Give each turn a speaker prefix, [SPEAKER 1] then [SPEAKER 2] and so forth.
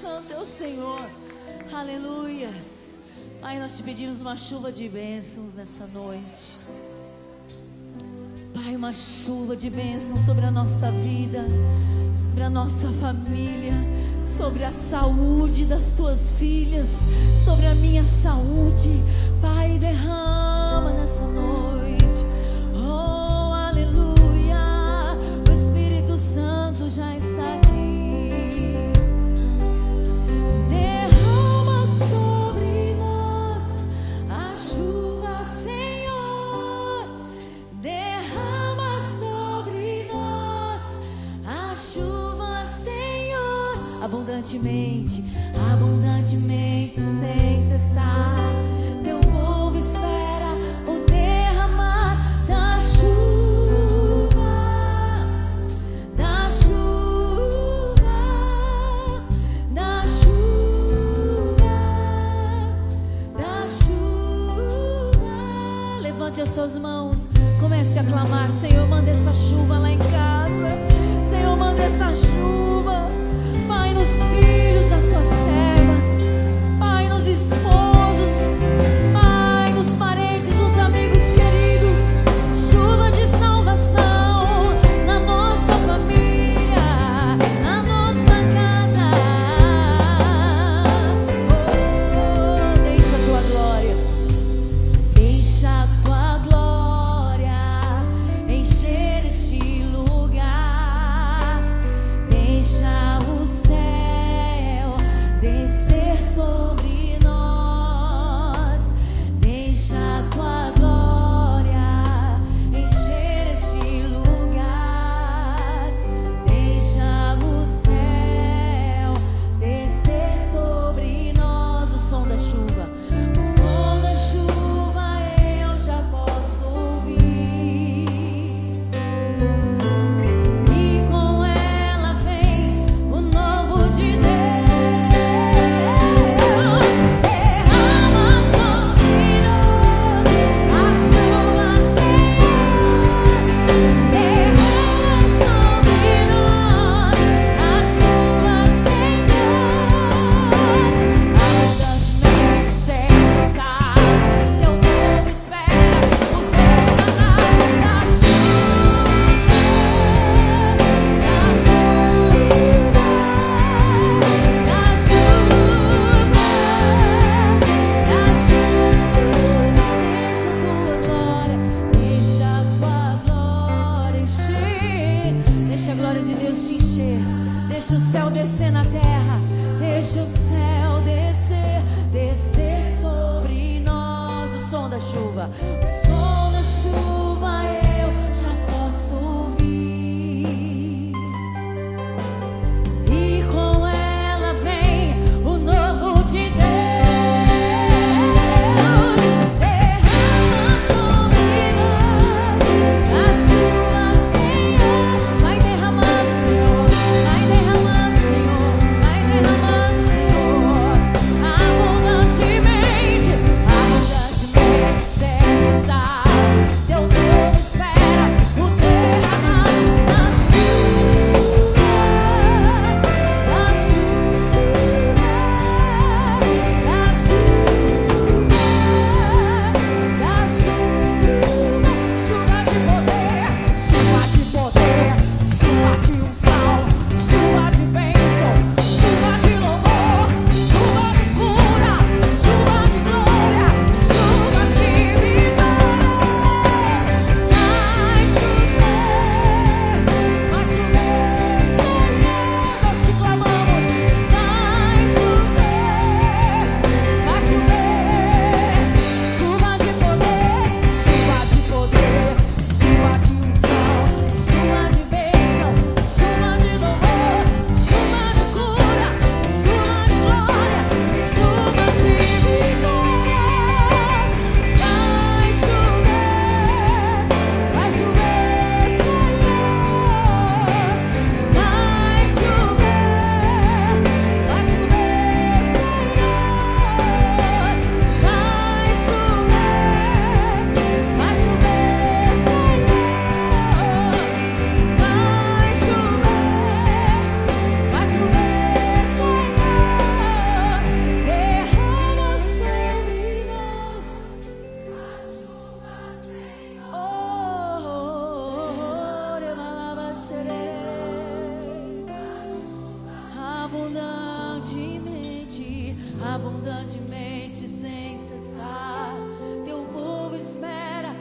[SPEAKER 1] santo é o Senhor. Aleluias. Pai, nós te pedimos uma chuva de bênçãos nessa noite. Pai, uma chuva de bênçãos sobre a nossa vida, sobre a nossa família, sobre a saúde das tuas filhas, sobre a minha saúde. Pai, derrama nessa noite. Oh, aleluia. O Espírito Santo já está aqui. Derrama sobre nós a chuva, Senhor. Derrama sobre nós a chuva, Senhor. Abundantemente, abundantemente, sem cessar. Teu povo espera o derramar da chuva, da chuva, da chuva, da chuva. Levante as suas mãos, comece a clamar. Senhor, manda essa chuva lá em casa. Senhor, manda essa chuva, Pai, nos filhos das suas servas, Pai, nos esposos, Pai, nos parentes, nos amigos queridos. Chuva de salvação na nossa família, na nossa casa. Oh, deixa a tua glória, deixa a tua glória encher este lugar. Deixa o céu descer sobre nós. Deixa a tua glória encher este lugar. Deixa o céu descer sobre nós. O som da chuva, o som da chuva eu já posso ouvir. E com ela vem o novo de Deus. Derrama sobre nós a chuva, Senhor. Derrama sobre nós a chuva, Senhor. Abundantemente, sem cessar. Teu povo espera o derramar da chuva, da chuva, da chuva, da chuva. Deixa a tua glória encher. Deixa a glória de Deus te encher. Deixa o céu descer na terra. Deixa o céu descer, descer sobre nós. O som da chuva, o som da chuva eu já posso ouvir. E com ela vem o novo de Deus. Derrama sobre nós a chuva, Senhor. Vai derramando, Senhor. Vai derramando, Senhor. Vai derramando, Senhor. Abundantemente, abundantemente, sem cessar. abundantemente, abundantemente, sem cessar. Teu povo espera